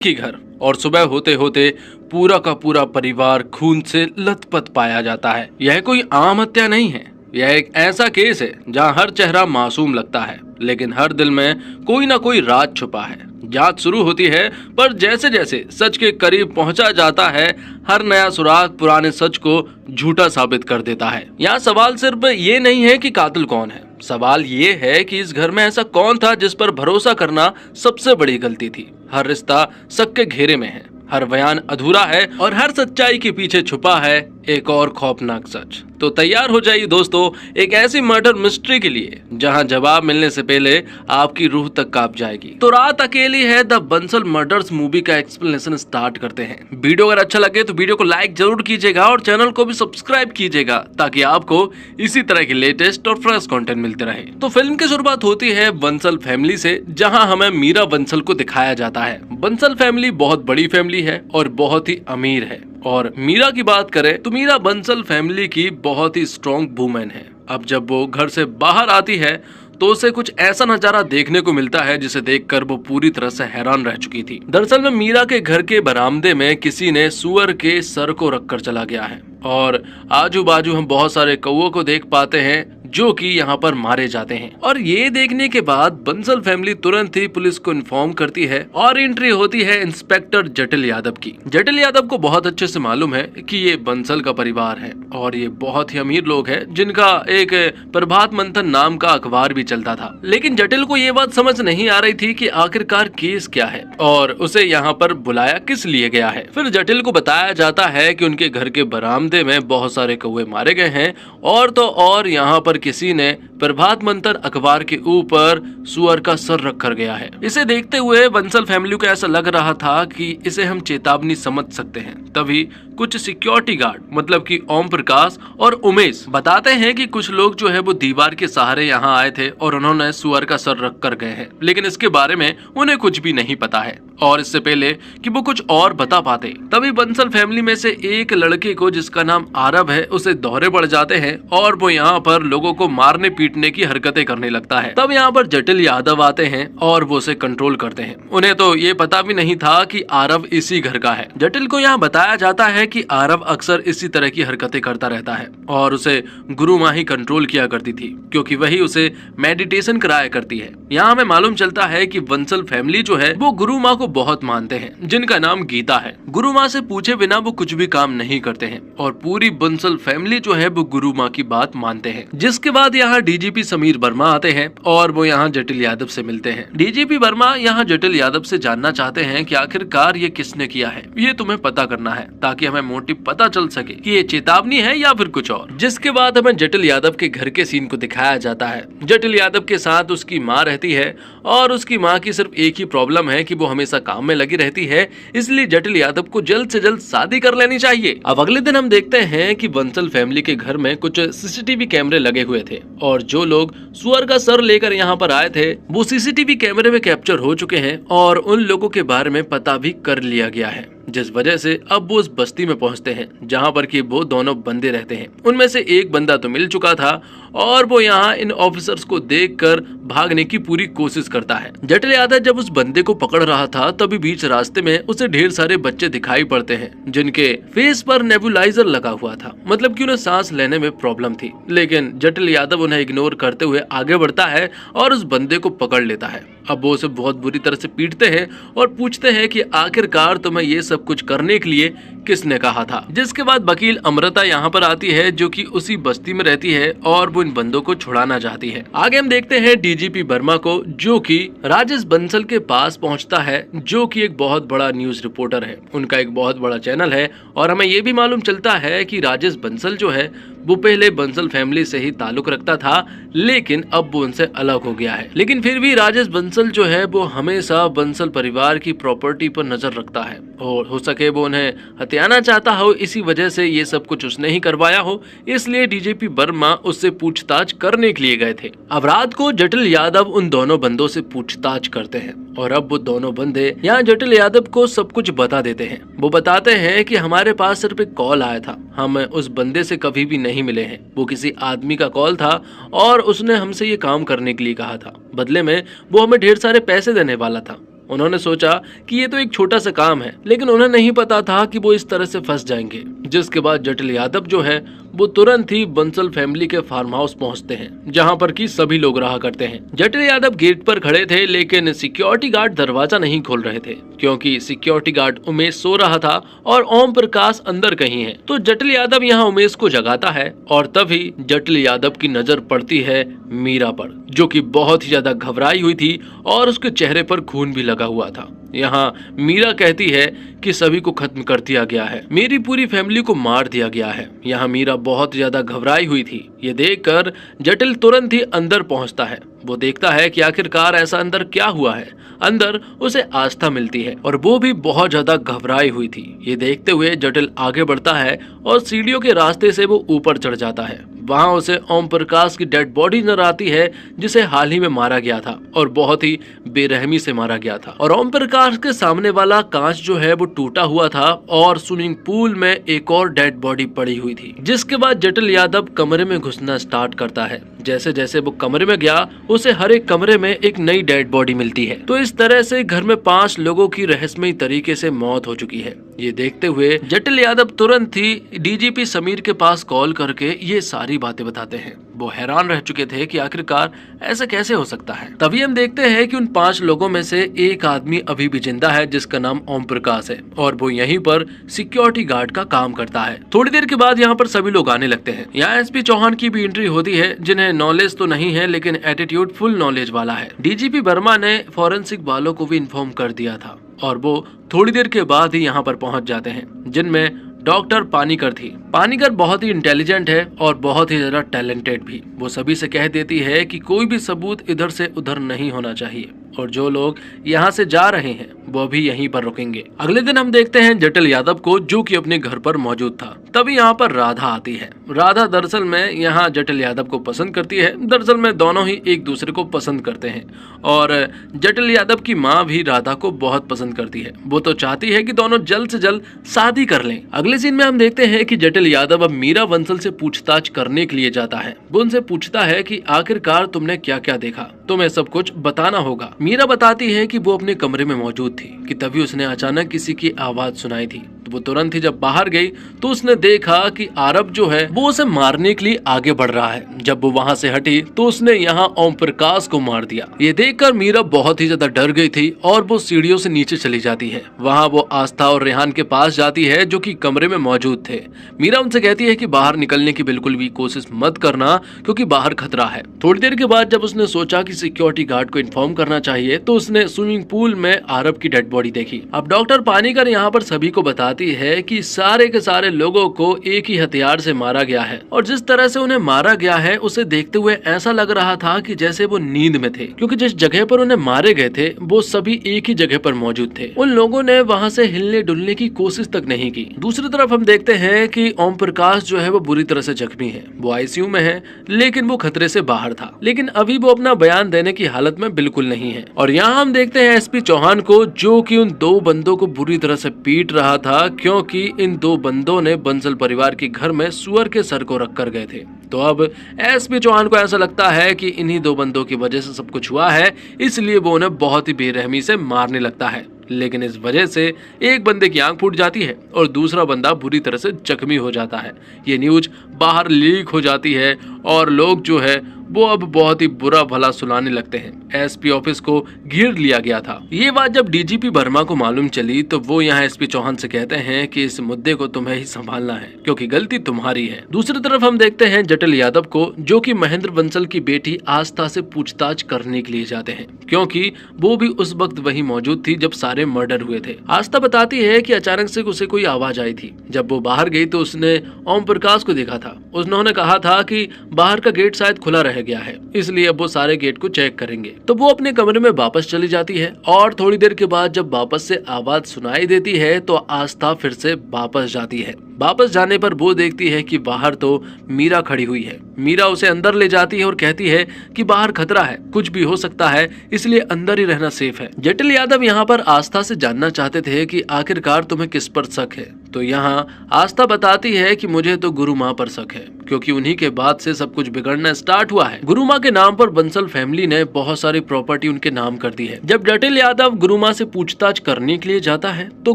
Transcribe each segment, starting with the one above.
की घर और सुबह होते होते पूरा का पूरा परिवार खून से लथपथ पाया जाता है। यह कोई आम हत्या नहीं है, यह एक ऐसा केस है जहां हर चेहरा मासूम लगता है, लेकिन हर दिल में कोई ना कोई राज छुपा है। जांच शुरू होती है, पर जैसे जैसे सच के करीब पहुंचा जाता है, हर नया सुराग पुराने सच को झूठा साबित कर देता है। यहाँ सवाल सिर्फ ये नहीं है कि कातिल कौन है, सवाल ये है कि इस घर में ऐसा कौन था जिस पर भरोसा करना सबसे बड़ी गलती थी। हर रिश्ता शक के घेरे में है, हर बयान अधूरा है और हर सच्चाई के पीछे छुपा है एक और खौफनाक सच। तो तैयार हो जाइए दोस्तों, एक ऐसी मर्डर मिस्ट्री के लिए जहां जवाब मिलने से पहले आपकी रूह तक कांप जाएगी। तो रात अकेली है द बंसल मर्डर्स मूवी का एक्सप्लेनेशन स्टार्ट करते हैं। वीडियो अगर अच्छा लगे तो वीडियो को लाइक जरूर कीजिएगा और चैनल को भी सब्सक्राइब कीजिएगा ताकि आपको इसी तरह के लेटेस्ट और फ्रेश कंटेंट मिलते रहे। तो फिल्म की शुरुआत होती है बंसल फैमिली से, जहाँ हमें मीरा बंसल को दिखाया जाता है। बंसल फैमिली बहुत बड़ी फैमिली है और बहुत ही अमीर है। और मीरा की बात करें तो मीरा बंसल फैमिली की बहुत ही स्ट्रॉन्ग वुमेन है। अब जब वो घर से बाहर आती है तो उसे कुछ ऐसा नजारा देखने को मिलता है जिसे देखकर वो पूरी तरह से हैरान रह चुकी थी। दरअसल में मीरा के घर के बरामदे में किसी ने सुअर के सर को रखकर चला गया है और आजू बाजू हम बहुत सारे कौओं को देख पाते हैं जो कि यहाँ पर मारे जाते हैं। और ये देखने के बाद बंसल फैमिली तुरंत ही पुलिस को इन्फॉर्म करती है और एंट्री होती है इंस्पेक्टर जटिल यादव की। जटिल यादव को बहुत अच्छे से मालूम है कि ये बंसल का परिवार है और ये बहुत ही अमीर लोग हैं जिनका एक प्रभात मंथन नाम का अखबार भी चलता था। लेकिन जटिल को ये बात समझ नहीं आ रही थी कि आखिरकार केस क्या है और उसे यहाँ पर बुलाया किस लिए गया है। फिर जटिल को बताया जाता है कि उनके घर के बरामदे में बहुत सारे कौवे मारे गए हैं और तो और यहाँ पर किसी ने प्रभात मंथन अखबार के ऊपर सुअर का सर रख कर गया है। इसे देखते हुए बंसल फैमिली को ऐसा लग रहा था कि इसे हम चेतावनी समझ सकते हैं। तभी कुछ सिक्योरिटी गार्ड मतलब कि ओम प्रकाश और उमेश बताते हैं कि कुछ लोग जो है वो दीवार के सहारे यहाँ आए थे और उन्होंने सुअर का सर रख कर गए हैं, लेकिन इसके बारे में उन्हें कुछ भी नहीं पता है। और इससे पहले कि वो कुछ और बता पाते तभी बंसल फैमिली में से एक लड़के को जिसका नाम आरव है उसे दौरे पड़ जाते हैं और वो यहाँ पर लोगों को मारने पीटने की हरकतें करने लगता है। तब यहाँ पर जटिल यादव आते हैं और वो उसे कंट्रोल करते हैं। उन्हें तो ये पता भी नहीं था कि आरव इसी घर का है। जटिल को यहाँ बताया जाता है कि आरव अक्सर इसी तरह की हरकतें करता रहता है और उसे गुरु माँ ही कंट्रोल किया करती थी क्योंकि वही उसे मेडिटेशन कराया करती है। यहाँ हमें मालूम चलता है कि बंसल फैमिली जो है वो गुरु माँ को बहुत मानते हैं जिनका नाम गीता है। गुरु माँ से पूछे बिना वो कुछ भी काम नहीं करते हैं और पूरी बंसल फैमिली जो है वो गुरु माँ की बात मानते हैं। जिसके बाद यहाँ डीजीपी समीर वर्मा आते हैं और वो यहाँ जटिल यादव से मिलते हैं। डीजीपी वर्मा यहाँ जटिल यादव से जानना चाहते हैं कि आखिरकार ये किसने किया है, ये तुम्हें पता करना है ताकि हमें मोटिव पता चल सके कि ये चेतावनी है या फिर कुछ और। जिसके बाद हमें जटिल यादव के घर के सीन को दिखाया जाता है। जटिल यादव के साथ उसकी माँ रहती है और उसकी माँ की सिर्फ एक ही प्रॉब्लम है कि वो हमेशा काम में लगी रहती है, इसलिए जटिल यादव को जल्द से जल्द शादी कर लेनी चाहिए। अब अगले दिन हम देखते हैं कि बंसल फैमिली के घर में कुछ सीसीटीवी कैमरे लगे हुए थे और जो लोग सुअर का सर लेकर यहाँ पर आए थे वो सीसीटीवी कैमरे में कैप्चर हो चुके हैं और उन लोगों के बारे में पता भी कर लिया गया है, जिस वजह से अब वो उस बस्ती में पहुंचते हैं जहां पर कि वो दोनों बंदे रहते हैं। उनमें से एक बंदा तो मिल चुका था और वो यहाँ इन ऑफिसर्स को देखकर भागने की पूरी कोशिश करता है। जटिल यादव जब उस बंदे को पकड़ रहा था तभी बीच रास्ते में उसे ढेर सारे बच्चे दिखाई पड़ते हैं जिनके फेस पर नेबुलाइजर लगा हुआ था, मतलब कि उन्हें सांस लेने में प्रॉब्लम थी। लेकिन जटिल यादव उन्हें इग्नोर करते हुए आगे बढ़ता है और उस बंदे को पकड़ लेता है। अब वो उसे बहुत बुरी तरह से पीटते हैं और पूछते हैं कि आखिरकार तुम्हें ये सब कुछ करने के लिए किसने कहा था। जिसके बाद वकील अमृता यहाँ पर आती है जो कि उसी बस्ती में रहती है और वो इन बंदों को छुड़ाना चाहती है। आगे हम देखते हैं डीजीपी वर्मा को जो कि राजेश बंसल के पास पहुंचता है जो कि एक बहुत बड़ा न्यूज रिपोर्टर है। उनका एक बहुत बड़ा चैनल है और हमें ये भी मालूम चलता है कि राजेश बंसल जो है वो पहले बंसल फैमिली से ही ताल्लुक रखता था लेकिन अब वो उनसे अलग हो गया है। लेकिन फिर भी राजेश बंसल जो है वो हमेशा बंसल परिवार की प्रॉपर्टी पर नजर रखता है और हो सके वो उन्हें हथियाना चाहता हो, इसी वजह से ये सब कुछ उसने ही करवाया हो, इसलिए डीजीपी वर्मा उससे पूछताछ करने के लिए गए थे। अब रात को जटिल यादव उन दोनों बंदों से पूछताछ करते हैं और अब वो दोनों बंदे यहाँ जटिल यादव को सब कुछ बता देते हैं। वो बताते हैं कि हमारे पास सिर्फ एक कॉल आया था, हम उस बंदे से कभी भी नहीं मिले हैं, वो किसी आदमी का कॉल था और उसने हमसे ये काम करने के लिए कहा था। बदले में वो हमें ढेर सारे पैसे देने वाला था उन्होंने सोचा कि ये तो एक छोटा सा काम है, लेकिन उन्हें नहीं पता था कि वो इस तरह से फंस जाएंगे। जिसके बाद जटिल यादव जो है वो तुरंत ही बंसल फैमिली के फार्म हाउस पहुंचते हैं, जहां पर कि सभी लोग रहा करते हैं। जटिल यादव गेट पर खड़े थे, लेकिन सिक्योरिटी गार्ड दरवाजा नहीं खोल रहे थे, क्योंकि सिक्योरिटी गार्ड उमेश सो रहा था और ओम प्रकाश अंदर कहीं है। तो जटिल यादव यहाँ उमेश को जगाता है और तभी जटिल यादव की नजर पड़ती है मीरा पर, जो कि बहुत ही ज्यादा घबराई हुई थी और उसके चेहरे पर खून भी लगा हुआ था। यहाँ मीरा कहती है कि सभी को खत्म कर दिया गया है, मेरी पूरी फैमिली को मार दिया गया है। यहाँ मीरा बहुत ज्यादा घबराई हुई थी। ये देखकर जटिल तुरंत ही अंदर पहुंचता है। वो देखता है कि आखिरकार ऐसा अंदर क्या हुआ है। अंदर उसे आस्था मिलती है और वो भी बहुत ज्यादा घबराई हुई थी। ये देखते हुए जटिल आगे बढ़ता है और सीढ़ियों के रास्ते से वो ऊपर चढ़ जाता है। वहाँ उसे ओम प्रकाश की डेड बॉडी नजर आती है, जिसे हाल ही में मारा गया था और बहुत ही बेरहमी से मारा गया था। और ओम प्रकाश के सामने वाला कांच जो है वो टूटा हुआ था और स्विमिंग पूल में एक और डेड बॉडी पड़ी हुई थी। जिसके बाद जटिल यादव कमरे में घुसना स्टार्ट करता है। जैसे जैसे वो कमरे में गया, उसे हर एक कमरे में एक नई डेड बॉडी मिलती है। तो इस तरह से घर में 5 लोगों की रहस्यमयी तरीके से मौत हो चुकी है। ये देखते हुए जटिल यादव तुरंत ही डीजीपी समीर के पास कॉल करके ये सारी बातें बताते हैं। वो हैरान रह चुके थे कि आखिरकार ऐसा कैसे हो सकता है। तभी हम देखते हैं कि उन 5 लोगों में से एक आदमी अभी भी जिंदा है, जिसका नाम ओम प्रकाश है और वो यहीं पर सिक्योरिटी गार्ड का काम करता है। थोड़ी देर के बाद यहाँ पर सभी लोग आने लगते हैं। यहाँ एसपी चौहान की भी एंट्री होती है, जिन्हें नॉलेज तो नहीं है लेकिन एटीट्यूड फुल नॉलेज वाला है। डीजीपी वर्मा ने फॉरेंसिक वालों को भी इन्फॉर्म कर दिया था और वो थोड़ी देर के बाद ही यहाँ पर पहुंच जाते हैं, जिनमें डॉक्टर पानीकर थी। पानीकर बहुत ही इंटेलिजेंट है और बहुत ही ज्यादा टैलेंटेड भी। वो सभी से कह देती है कि कोई भी सबूत इधर से उधर नहीं होना चाहिए और जो लोग यहाँ से जा रहे हैं वो भी यहीं पर रुकेंगे। अगले दिन हम देखते हैं जटिल यादव को, जो कि अपने घर पर मौजूद था। तभी यहाँ पर राधा आती है। राधा दरअसल में यहाँ जटिल यादव को पसंद करती है। दरअसल में दोनों ही एक दूसरे को पसंद करते हैं और जटिल यादव की माँ भी राधा को बहुत पसंद करती है। वो तो चाहती है कि दोनों जल्द से जल्द शादी कर लें। अगले सीन में हम देखते हैं कि जटिल यादव अब मीरा बंसल से पूछताछ करने के लिए जाता है। वो उनसे पूछता है कि आखिरकार तुमने क्या क्या देखा, तुम्हें सब कुछ बताना होगा। मीरा बताती है कि वो अपने कमरे में मौजूद थी कि तभी उसने अचानक किसी की आवाज सुनाई थी। तो वो तुरंत ही जब बाहर गई तो उसने देखा कि आरब जो है वो उसे मारने के लिए आगे बढ़ रहा है। जब वो वहाँ से हटी तो उसने यहाँ ओम प्रकाश को मार दिया। ये देखकर मीरा बहुत ही ज्यादा डर गई थी और वो सीढ़ियों से नीचे चली जाती है। वहाँ वो आस्था और रेहान के पास जाती है, जो कि कमरे में मौजूद थे। मीरा उनसे कहती है कि बाहर निकलने की बिल्कुल भी कोशिश मत करना, क्योंकि बाहर खतरा है। थोड़ी देर के बाद जब उसने सोचा कि सिक्योरिटी गार्ड को इन्फॉर्म करना चाहिए, तो उसने स्विमिंग पूल में आरब की डेड बॉडी देखी। अब डॉक्टर पानीकर यहाँ पर सभी को बताती है कि सारे के सारे लोगों को एक ही हथियार से मारा गया है और जिस तरह से उन्हें मारा गया है उसे देखते हुए ऐसा लग रहा था कि जैसे वो नींद में थे, क्योंकि जिस जगह पर उन्हें मारे गए थे वो सभी एक ही जगह पर मौजूद थे। उन लोगों ने वहां से हिलने डुलने की कोशिश तक नहीं की। दूसरी तरफ हम देखते हैं कि ओम प्रकाश जो है वो बुरी तरह से जख्मी है। वो आईसीयू में है, लेकिन वो खतरे से बाहर था, लेकिन अभी वो अपना बयान देने की हालत में बिल्कुल नहीं है। और यहाँ हम देखते हैं एसपी चौहान को, जो कि उन 2 बंदों को बुरी तरह से पीट रहा था, क्योंकि इन 2 बंदों ने बंसल परिवार के घर में सुअर के सर को रख कर गए थे। तो अब एसपी चौहान को ऐसा लगता है कि इन्हीं 2 बंदों की वजह से सब कुछ हुआ है, इसलिए वो उन्हें बहुत ही बेरहमी से मारने लगता है। लेकिन इस वजह से एक बंदे की आंख फूट जाती है और दूसरा बंदा बुरी तरह से जख्मी हो जाता है। ये न्यूज बाहर लीक हो जाती है और लोग जो है वो अब बहुत ही बुरा भला सुनाने लगते हैं। एसपी ऑफिस को घेर लिया गया था। ये बात जब डीजीपी वर्मा को मालूम चली तो वो यहाँ एसपी चौहान से कहते हैं कि इस मुद्दे को तुम्हें ही संभालना है, क्योंकि गलती तुम्हारी है। दूसरी तरफ हम देखते हैं जटिल यादव को, जो कि महेंद्र बंसल की बेटी आस्था से पूछताछ करने के लिए जाते हैं, क्योंकि वो भी उस वक्त वही मौजूद थी जब सारे मर्डर हुए थे। आस्था बताती है कि अचानक से उसे कोई आवाज आई थी। जब वो बाहर गई तो उसने ओम प्रकाश को देखा था। उन्होंने कहा था कि बाहर का गेट शायद खुला रह गया है, इसलिए अब वो सारे गेट को चेक करेंगे। तो वो अपने कमरे में वापस चली जाती है और थोड़ी देर के बाद जब वापस से आवाज सुनाई देती है तो आस्था फिर से वापस जाती है। वापस जाने पर वो देखती है कि बाहर तो मीरा खड़ी हुई है। मीरा उसे अंदर ले जाती है और कहती है कि बाहर खतरा है, कुछ भी हो सकता है, इसलिए अंदर ही रहना सेफ है। जटिल यादव यहाँ पर आस्था से जानना चाहते थे कि आखिरकार तुम्हें किस पर शक है। तो यहाँ आस्था बताती है कि मुझे तो गुरु माँ पर शक है, क्योंकि उन्हीं के बाद से सब कुछ बिगड़ना स्टार्ट हुआ है। गुरुमा के नाम पर बंसल फैमिली ने बहुत सारी प्रॉपर्टी उनके नाम कर दी है। जब जटिल यादव गुरुमा से पूछताछ करने के लिए जाता है तो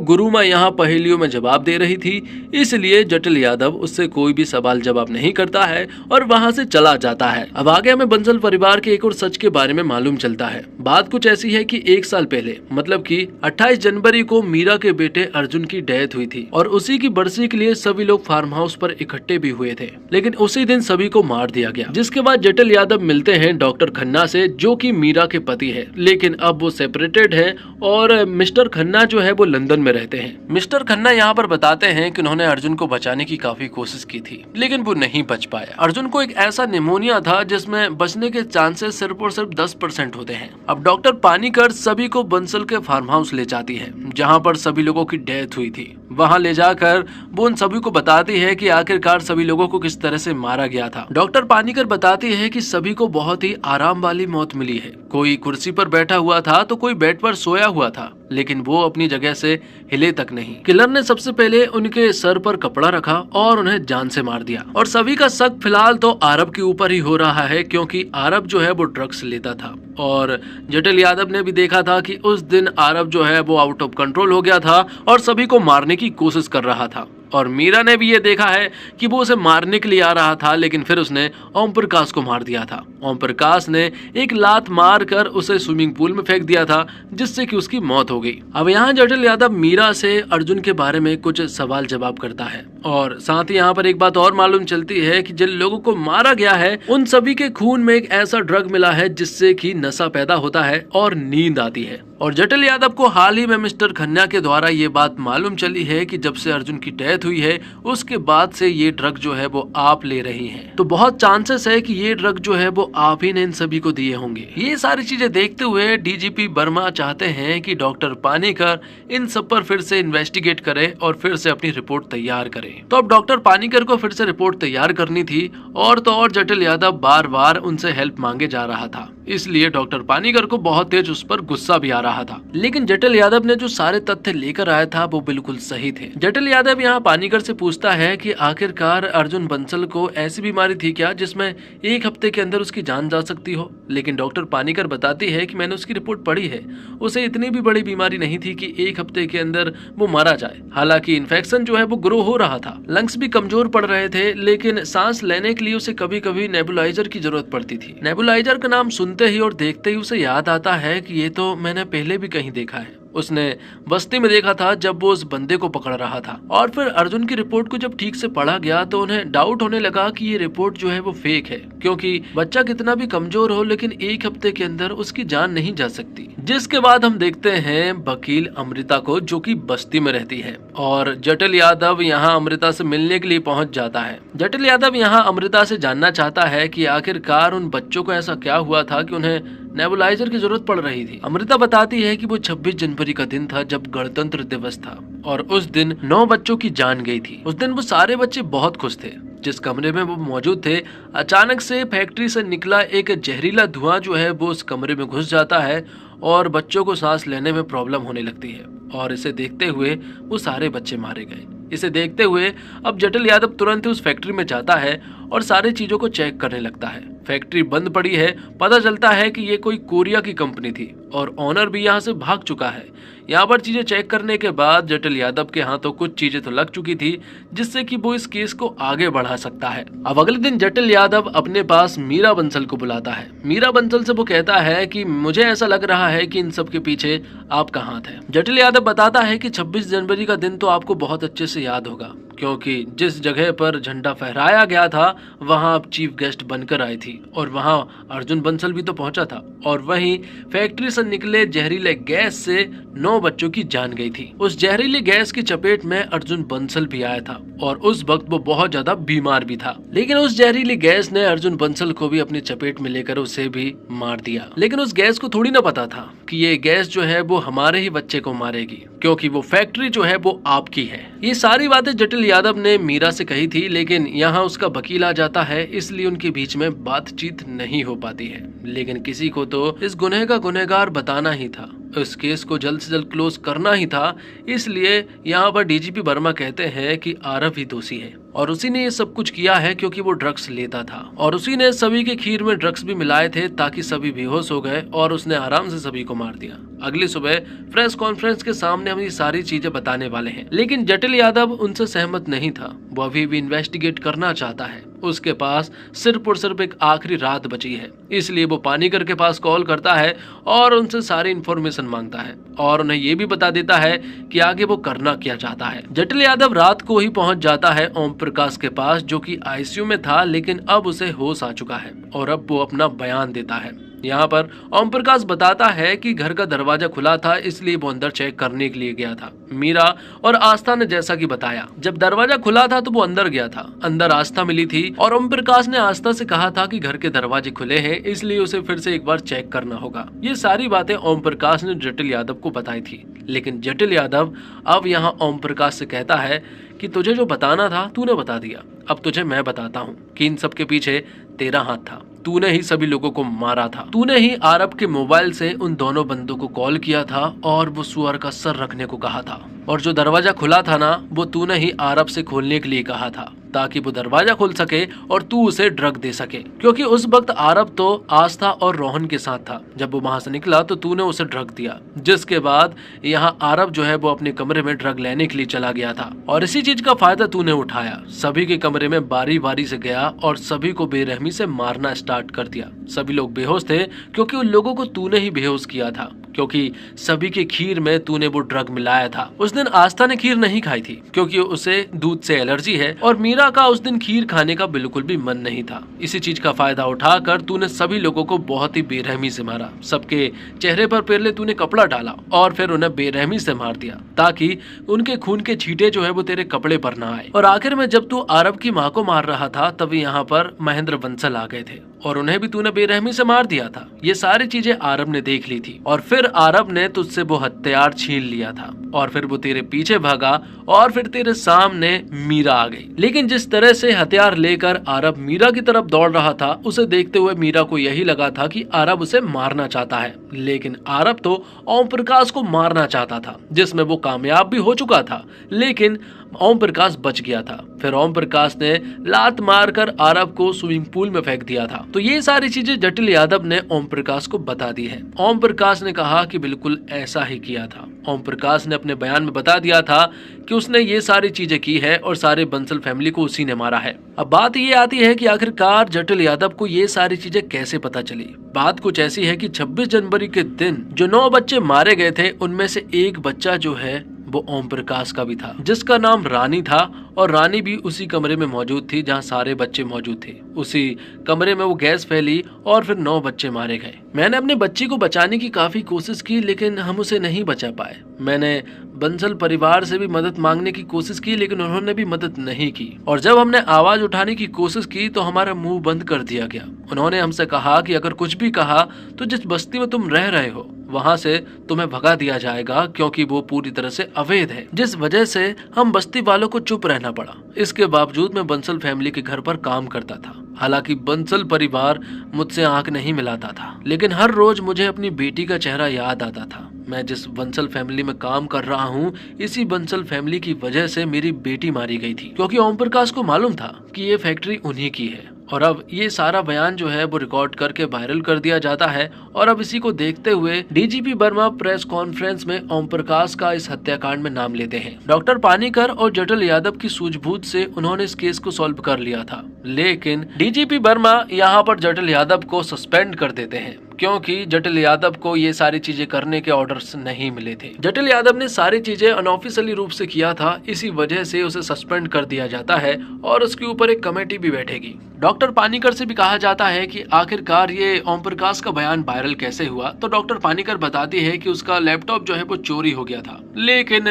गुरुमा यहाँ पहेलियों में जवाब दे रही थी, इसलिए जटिल यादव उससे कोई भी सवाल जवाब नहीं करता है और वहाँ से चला जाता है। अब आगे हमें बंसल परिवार के एक और सच के बारे में मालूम चलता है। बात कुछ ऐसी है कि 1 साल पहले मतलब कि 28 जनवरी को मीरा के बेटे अर्जुन की डेथ हुई थी और उसी की बरसी के लिए सभी लोग फार्म हाउस पर इकट्ठे भी हुए थे, लेकिन उसी दिन सभी को मार दिया गया। जिसके बाद जटिल यादव मिलते हैं डॉक्टर खन्ना से, जो कि मीरा के पति है, लेकिन अब वो सेपरेटेड है और मिस्टर खन्ना जो है वो लंदन में रहते हैं। मिस्टर खन्ना यहाँ पर बताते हैं कि उन्होंने अर्जुन को बचाने की काफी कोशिश की थी, लेकिन वो नहीं बच पाया। अर्जुन को एक ऐसा निमोनिया था जिसमें बचने के चांसेस सिर्फ और सिर्फ 10% होते हैं। अब डॉक्टर पानीकर सभी को बंसल के फार्म हाउस ले जाती है, जहाँ पर सभी लोगों की डेथ हुई थी। वहाँ ले जाकर वो उन सभी को बताती है कि आखिरकार सभी लोगों को किस तरह से मारा गया था। डॉक्टर पानीकर बताती है कि सभी को बहुत ही आराम वाली मौत मिली है। कोई कुर्सी पर बैठा हुआ था तो कोई बेड पर सोया हुआ था, लेकिन वो अपनी जगह से हिले तक नहीं। किलर ने सबसे पहले उनके सर पर कपड़ा रखा और उन्हें जान से मार दिया। और सभी का शक फिलहाल तो आरब के ऊपर ही हो रहा है, क्योंकि आरब जो है वो ड्रग्स लेता था और जटिल यादव ने भी देखा था कि उस दिन आरब जो है वो आउट ऑफ कंट्रोल हो गया था और सभी को मारने की कोशिश कर रहा था। और मीरा ने भी ये देखा है कि वो उसे मारने के लिए आ रहा था, लेकिन फिर उसने ओम प्रकाश को मार दिया था। ओम प्रकाश ने एक लात मारकर उसे स्विमिंग पूल में फेंक दिया था, जिससे कि उसकी मौत हो गई। अब यहाँ जटिल यादव मीरा से अर्जुन के बारे में कुछ सवाल जवाब करता है और साथ ही यहाँ पर एक बात और मालूम चलती है कि जिन लोगों को मारा गया है उन सभी के खून में एक ऐसा ड्रग मिला है जिससे कि नशा पैदा होता है और नींद आती है। और जटिल यादव को हाल ही में मिस्टर खन्ना के द्वारा ये बात मालूम चली है कि जब से अर्जुन की डेथ हुई है उसके बाद से ये ड्रग जो है वो आप ले रही हैं। तो बहुत चांसेस है कि ये ड्रग जो है वो आप ही ने इन सभी को दिए होंगे। ये सारी चीजें देखते हुए डीजीपी वर्मा चाहते हैं कि डॉक्टर पानीकर इन सब पर फिर से इन्वेस्टिगेट करे और फिर से अपनी रिपोर्ट तैयार करे। तो अब डॉक्टर पानीकर को फिर से रिपोर्ट तैयार करनी थी और तो और जटिल यादव बार बार उनसे हेल्प मांगे जा रहा था, इसलिए डॉक्टर पानीकर को बहुत तेज उस पर गुस्सा भी आ रहा था। लेकिन जटिल यादव ने जो सारे तथ्य लेकर आया था वो बिल्कुल सही थे। जटिल यादव यहाँ पानीकर से पूछता है कि आखिरकार अर्जुन बंसल को ऐसी बीमारी थी क्या जिसमें 1 हफ्ते के अंदर उसकी जान जा सकती हो, लेकिन डॉक्टर पानीकर बताती है कि मैंने उसकी रिपोर्ट पढ़ी है, उसे इतनी भी बड़ी बीमारी नहीं थी कि 1 हफ्ते के अंदर वो मारा जाए। हालांकि इन्फेक्शन जो है वो ग्रो हो रहा था, लंग्स भी कमजोर पड़ रहे थे, लेकिन सांस लेने के लिए उसे कभी कभी नेबुलाइजर की जरूरत पड़ती थी। नेबुलाइजर का नाम सुनते ही और देखते ही उसे याद आता है कि ये तो मैंने पहले भी कहीं देखा है। उसने बस्ती में देखा था जब वो उस बंदे को पकड़ रहा था। और फिर अर्जुन की रिपोर्ट को जब ठीक से पढ़ा गया तो उन्हें डाउट होने लगा कि ये रिपोर्ट जो है वो फेक है, क्योंकि बच्चा कितना भी कमजोर हो लेकिन 1 हफ्ते के अंदर उसकी जान नहीं जा सकती। जिसके बाद हम देखते हैं वकील अमृता को, जो कि बस्ती में रहती है और जटिल यादव यहाँ अमृता से मिलने के लिए पहुंच जाता है। जटिल यादव यहाँ अमृता से जानना चाहता है कि आखिरकार उन बच्चों को ऐसा क्या हुआ था कि उन्हें नेबुलाइजर की जरूरत पड़ रही थी। अमृता बताती है कि वो 26 जनवरी का दिन था जब गणतंत्र दिवस था और उस दिन 9 बच्चों की जान गई थी। उस दिन वो सारे बच्चे बहुत खुश थे। जिस कमरे में वो मौजूद थे, अचानक से फैक्ट्री से निकला एक जहरीला धुआं जो है वो उस कमरे में घुस जाता है और बच्चों को सांस लेने में प्रॉब्लम होने लगती है और इसे देखते हुए वो सारे बच्चे मारे गए। इसे देखते हुए अब जटिल यादव तुरंत ही उस फैक्ट्री में जाता है और सारी चीजों को चेक करने लगता है। फैक्ट्री बंद पड़ी है। पता चलता है कि ये कोई कोरिया की कंपनी थी और ओनर भी यहाँ से भाग चुका है। यहाँ पर चीजें चेक करने के बाद जटिल यादव के हाथों कुछ चीजें तो लग चुकी थी जिससे कि वो इस केस को आगे बढ़ा सकता है। अब अगले दिन जटिल यादव अपने पास मीरा बंसल को बुलाता है। मीरा बंसल से वो कहता है कि मुझे ऐसा लग रहा है कि इन सब के पीछे आपका हाथ है। जटिल यादव बताता है कि 26 जनवरी का दिन तो आपको बहुत अच्छे से याद होगा, क्योंकि जिस जगह पर झंडा फहराया गया था वहां आप चीफ गेस्ट बनकर आई थी और वहां अर्जुन बंसल भी तो पहुंचा था और वहीं फैक्ट्री से निकले जहरीले गैस से 9 बच्चों की जान गई थी। उस जहरीले गैस की चपेट में अर्जुन बंसल भी आया था और उस वक्त वो बहुत ज्यादा बीमार भी था, लेकिन उस जहरीली गैस ने अर्जुन बंसल को भी अपनी चपेट में लेकर उसे भी मार दिया। लेकिन उस गैस को थोड़ी ना पता था कि ये गैस जो है वो हमारे ही बच्चे को मारेगी, क्योंकि वो फैक्ट्री जो है वो आपकी है। ये सारी बातें जटिल यादव ने मीरा से कही थी, लेकिन यहाँ उसका वकील आ जाता है, इसलिए उनके बीच में बातचीत नहीं हो पाती है। लेकिन किसी को तो इस गुनह का गुनहगार बताना ही था। इस केस को जल्द से जल्द क्लोज करना ही था। इसलिए यहाँ पर डीजीपी वर्मा कहते हैं कि आरव ही दोषी है और उसी ने ये सब कुछ किया है क्योंकि वो ड्रग्स लेता था और उसी ने सभी के खीर में ड्रग्स भी मिलाए थे ताकि सभी बेहोश हो गए और उसने आराम से सभी को मार दिया। अगली सुबह प्रेस कॉन्फ्रेंस के सामने हम ये सारी चीजें बताने वाले हैं, लेकिन जटिल यादव उनसे सहमत नहीं था। वो अभी भी इन्वेस्टिगेट करना चाहता है। उसके पास सिर्फ और सिर्फ एक आखिरी रात बची है, इसलिए वो पानीकर के पास कॉल करता है और उनसे सारी इन्फॉर्मेशन मांगता है और उन्हें ये भी बता देता है कि आगे वो करना क्या चाहता है। जटिल यादव रात को ही पहुंच जाता है ओम प्रकाश के पास, जो कि आईसीयू में था, लेकिन अब उसे होश आ चुका है और अब वो अपना बयान देता है। यहाँ पर ओम प्रकाश बताता है कि घर का दरवाजा खुला था, इसलिए वो अंदर चेक करने के लिए गया था। मीरा और आस्था ने जैसा कि बताया, जब दरवाजा खुला था तो वो अंदर गया था। अंदर आस्था मिली थी और ओम प्रकाश ने आस्था से कहा था कि घर के दरवाजे खुले हैं, इसलिए उसे फिर से एक बार चेक करना होगा। ये सारी बातें ओम प्रकाश ने जटिल यादव को बताई थी, लेकिन जटिल यादव अब यहाँ ओम प्रकाश से कहता है कि तुझे जो बताना था तूने बता दिया, अब तुझे मैं बताता हूँ कि इन सब के पीछे तेरा हाथ था। तूने ही सभी लोगों को मारा था। तूने ही आरब के मोबाइल से उन दोनों बंदों को कॉल किया था और वो सुअर का सर रखने को कहा था, और जो दरवाजा खुला था ना, वो तूने ही आरब से खोलने के लिए कहा था ताकि वो दरवाजा खोल सके और तू उसे ड्रग दे सके, क्योंकि उस वक्त आरब तो आस्था और रोहन के साथ था। जब वो वहां से निकला तो तूने उसे ड्रग दिया, जिसके बाद यहाँ आरब जो है वो अपने कमरे में ड्रग लेने के लिए चला गया था और इसी चीज का फायदा तूने उठाया। सभी के कमरे में बारी बारी से गया और सभी को बेरहमी से मारना स्टार्ट कर दिया। सभी लोग बेहोश थे क्योंकि उन लोगों को तूने ही बेहोश किया था, क्योंकि सभी के खीर में तूने वो ड्रग मिलाया था। उस दिन आस्था ने खीर नहीं खाई थी क्योंकि उसे दूध से एलर्जी है और मीरा का उस दिन खीर खाने का बिल्कुल भी मन नहीं था। इसी चीज का फायदा उठाकर तूने सभी लोगों को बहुत ही बेरहमी से मारा। सबके चेहरे पर पहले तूने कपड़ा डाला और फिर उन्हें बेरहमी से मार दिया ताकि उनके खून के छींटे जो है वो तेरे कपड़े पर ना आए। और आखिर में जब तू आरब की माँ को मार रहा था तभी यहाँ पर महेंद्र बंसल आ गए थे और उन्हें भी तूने बेरहमी से मार दिया था। ये सारी चीजें आरब ने देख ली थी और फिर आरब ने तुझसे वो हथियार छीन लिया था और फिर वो तेरे पीछे भागा और फिर तेरे सामने मीरा आ गई। लेकिन जिस तरह से हथियार लेकर आरब मीरा की तरफ दौड़ रहा था, उसे देखते हुए मीरा को यही लगा था कि आरब उसे मारना चाहता है, लेकिन आरब तो ओम प्रकाश को मारना चाहता था, जिसमें वो कामयाब भी हो चुका था, लेकिन ओम प्रकाश बच गया था। फिर ओम प्रकाश ने लात मारकर आरब को स्विमिंग पूल में फेंक दिया था। तो ये सारी चीजें जटिल यादव ने ओम प्रकाश को बता दी है। ओम प्रकाश ने कहा कि बिल्कुल ऐसा ही किया था। ओम प्रकाश ने अपने बयान में बता दिया था कि उसने ये सारी चीजें की है और सारे बंसल फैमिली को उसी ने मारा है। अब बात ये आती है कि आखिरकार जटिल यादव को ये सारी चीजें कैसे पता चली। बात कुछ ऐसी है कि 26 जनवरी के दिन जो 9 बच्चे मारे गए थे, उनमें से एक बच्चा जो है वो ओम प्रकाश का भी था, जिसका नाम रानी था और रानी भी उसी कमरे में मौजूद थी जहां सारे बच्चे मौजूद थे। उसी कमरे में वो गैस फैली और फिर 9 बच्चे मारे गए। मैंने अपने बच्ची को बचाने की काफी कोशिश की, लेकिन हम उसे नहीं बचा पाए। मैंने बंसल परिवार से भी मदद मांगने की कोशिश की, लेकिन उन्होंने भी मदद नहीं की। और जब हमने आवाज उठाने की कोशिश की तो हमारा मुंह बंद कर दिया गया। उन्होंने हमसे कहा कि अगर कुछ भी कहा तो जिस बस्ती में तुम रह रहे हो वहां से तुम्हें भगा दिया जाएगा, क्योंकि वो पूरी तरह से अवैध है, जिस वजह से हम बस्ती वालों को चुप रहना पड़ा। इसके बावजूद मैं बंसल फैमिली के घर पर काम करता था। हालांकि बंसल परिवार मुझसे आंख नहीं मिलाता था, लेकिन हर रोज मुझे अपनी बेटी का चेहरा याद आता था। मैं जिस बंसल फैमिली में काम कर रहा हूँ, इसी बंसल फैमिली की वजह से मेरी बेटी मारी गई थी, क्योंकि ओम प्रकाश को मालूम था कि ये फैक्ट्री उन्हीं की है। और अब ये सारा बयान जो है वो रिकॉर्ड करके वायरल कर दिया जाता है और अब इसी को देखते हुए डीजीपी वर्मा प्रेस कॉन्फ्रेंस में ओम प्रकाश का इस हत्याकांड में नाम लेते हैं। डॉक्टर पानीकर और जटिल यादव की सूझबूझ से उन्होंने इस केस को सॉल्व कर लिया था, लेकिन डीजीपी वर्मा यहाँ पर जटिल यादव को सस्पेंड कर देते हैं, क्योंकि जटिल यादव को ये सारी चीजें करने के ऑर्डर्स नहीं मिले थे। जटिल यादव ने सारी चीजें अनऑफिशियली रूप से किया था, इसी वजह से उसे सस्पेंड कर दिया जाता है और उसके ऊपर एक कमेटी भी बैठेगी। डॉक्टर पानीकर से भी कहा जाता है कि आखिरकार ये ओम प्रकाश का बयान वायरल कैसे हुआ, तो डॉक्टर पानीकर बताती है कि उसका लैपटॉप जो है वो चोरी हो गया था। लेकिन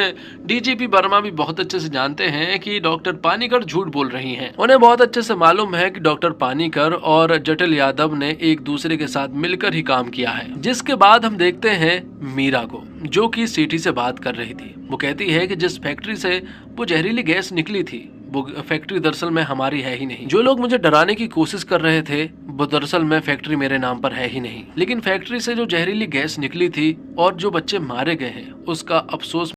डीजीपी वर्मा भी बहुत अच्छे से जानते हैं कि डॉक्टर पानीकर झूठ बोल रही हैं। उन्हें बहुत अच्छे से मालूम है कि डॉक्टर पानीकर और जटिल यादव ने एक दूसरे के साथ मिलकर ही काम किया है। जिसके बाद हम देखते हैं मीरा को, जो कि सीटी से बात कर रही थी। वो कहती है कि जिस फैक्ट्री से वो जहरीली गैस निकली थी वो फैक्ट्री दरअसल में हमारी है ही नहीं। जो लोग मुझे डराने की कोशिश कर रहे थे वो दरअसल में फैक्ट्री मेरे नाम पर है ही नहीं। लेकिन फैक्ट्री से जो जहरीली गैस निकली थी और जो बच्चे मारे गए हैं उसका अफसोस